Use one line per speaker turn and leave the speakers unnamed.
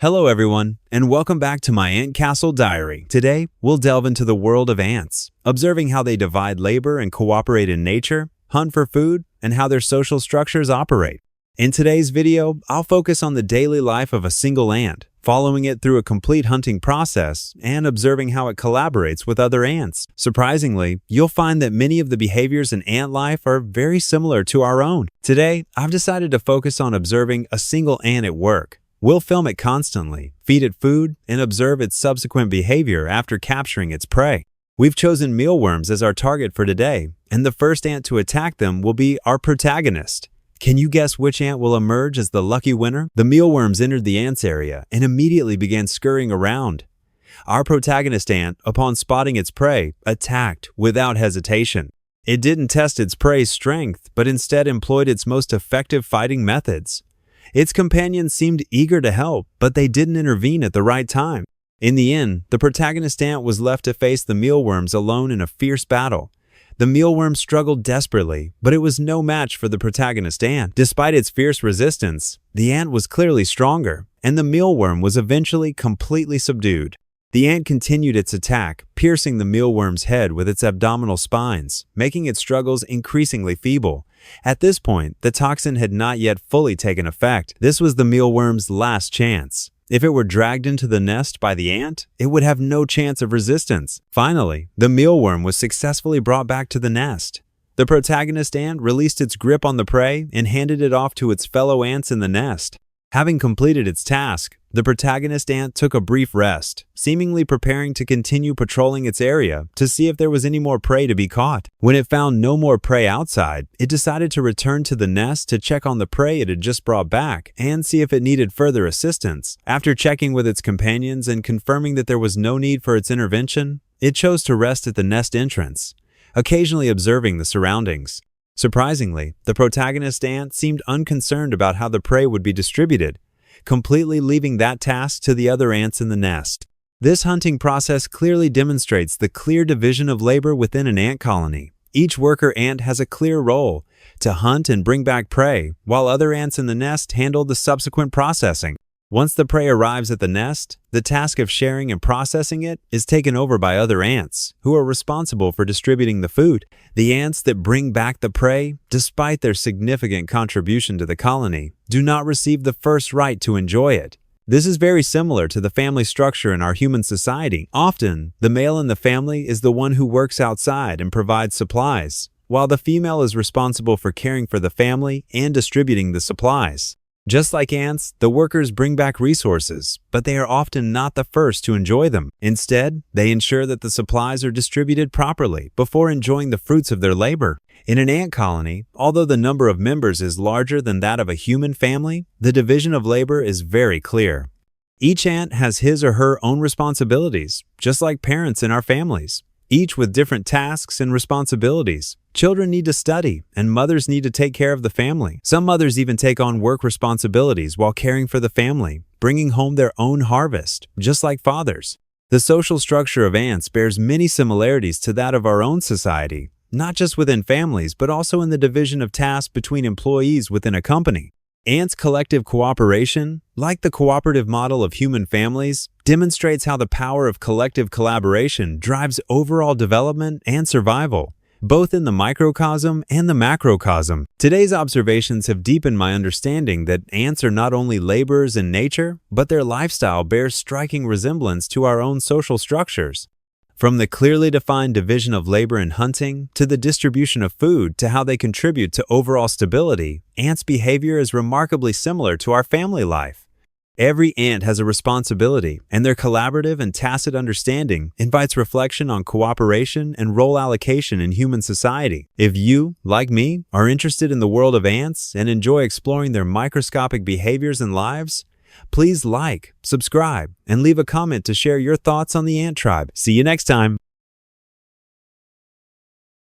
Hello everyone, and welcome back to my Ant Castle Diary. Today, we'll delve into the world of ants, observing how they divide labor and cooperate in nature, hunt for food, and how their social structures operate. In today's video, I'll focus on the daily life of a single ant, following it through a complete hunting process and observing how it collaborates with other ants. Surprisingly, you'll find that many of the behaviors in ant life are very similar to our own. Today, I've decided to focus on observing a single ant at work. We'll film it constantly, feed it food, and observe its subsequent behavior after capturing its prey. We've chosen mealworms as our target for today, and the first ant to attack them will be our protagonist. Can you guess which ant will emerge as the lucky winner? The mealworms entered the ant's area and immediately began scurrying around. Our protagonist ant, upon spotting its prey, attacked without hesitation. It didn't test its prey's strength, but instead employed its most effective fighting methods. Its companions seemed eager to help, but they didn't intervene at the right time. In the end, the protagonist ant was left to face the mealworms alone in a fierce battle. The mealworm struggled desperately, but it was no match for the protagonist ant. Despite its fierce resistance, the ant was clearly stronger, and the mealworm was eventually completely subdued. The ant continued its attack, piercing the mealworm's head with its abdominal spines, making its struggles increasingly feeble. At this point, the toxin had not yet fully taken effect. This was the mealworm's last chance. If it were dragged into the nest by the ant, it would have no chance of resistance. Finally, the mealworm was successfully brought back to the nest. The protagonist ant released its grip on the prey and handed it off to its fellow ants in the nest. Having completed its task, the protagonist ant took a brief rest, seemingly preparing to continue patrolling its area to see if there was any more prey to be caught. When it found no more prey outside, it decided to return to the nest to check on the prey it had just brought back and see if it needed further assistance. After checking with its companions and confirming that there was no need for its intervention, it chose to rest at the nest entrance, occasionally observing the surroundings. Surprisingly, the protagonist ant seemed unconcerned about how the prey would be distributed, completely leaving that task to the other ants in the nest. This hunting process clearly demonstrates the clear division of labor within an ant colony. Each worker ant has a clear role to hunt and bring back prey, while other ants in the nest handle the subsequent processing. Once the prey arrives at the nest, the task of sharing and processing it is taken over by other ants, who are responsible for distributing the food. The ants that bring back the prey, despite their significant contribution to the colony, do not receive the first right to enjoy it. This is very similar to the family structure in our human society. Often, the male in the family is the one who works outside and provides supplies, while the female is responsible for caring for the family and distributing the supplies. Just like ants, the workers bring back resources, but they are often not the first to enjoy them. Instead, they ensure that the supplies are distributed properly before enjoying the fruits of their labor. In an ant colony, although the number of members is larger than that of a human family, the division of labor is very clear. Each ant has his or her own responsibilities, just like parents in our families, each with different tasks and responsibilities. Children need to study, and mothers need to take care of the family. Some mothers even take on work responsibilities while caring for the family, bringing home their own harvest, just like fathers. The social structure of ants bears many similarities to that of our own society, not just within families, but also in the division of tasks between employees within a company. Ants' collective cooperation, like the cooperative model of human families, demonstrates how the power of collective collaboration drives overall development and survival, both in the microcosm and the macrocosm. Today's observations have deepened my understanding that ants are not only laborers in nature, but their lifestyle bears striking resemblance to our own social structures. From the clearly defined division of labor in hunting, to the distribution of food, to how they contribute to overall stability, ants' behavior is remarkably similar to our family life. Every ant has a responsibility, and their collaborative and tacit understanding invites reflection on cooperation and role allocation in human society. If you, like me, are interested in the world of ants and enjoy exploring their microscopic behaviors and lives, please like, subscribe, and leave a comment to share your thoughts on the ant tribe. See you next time!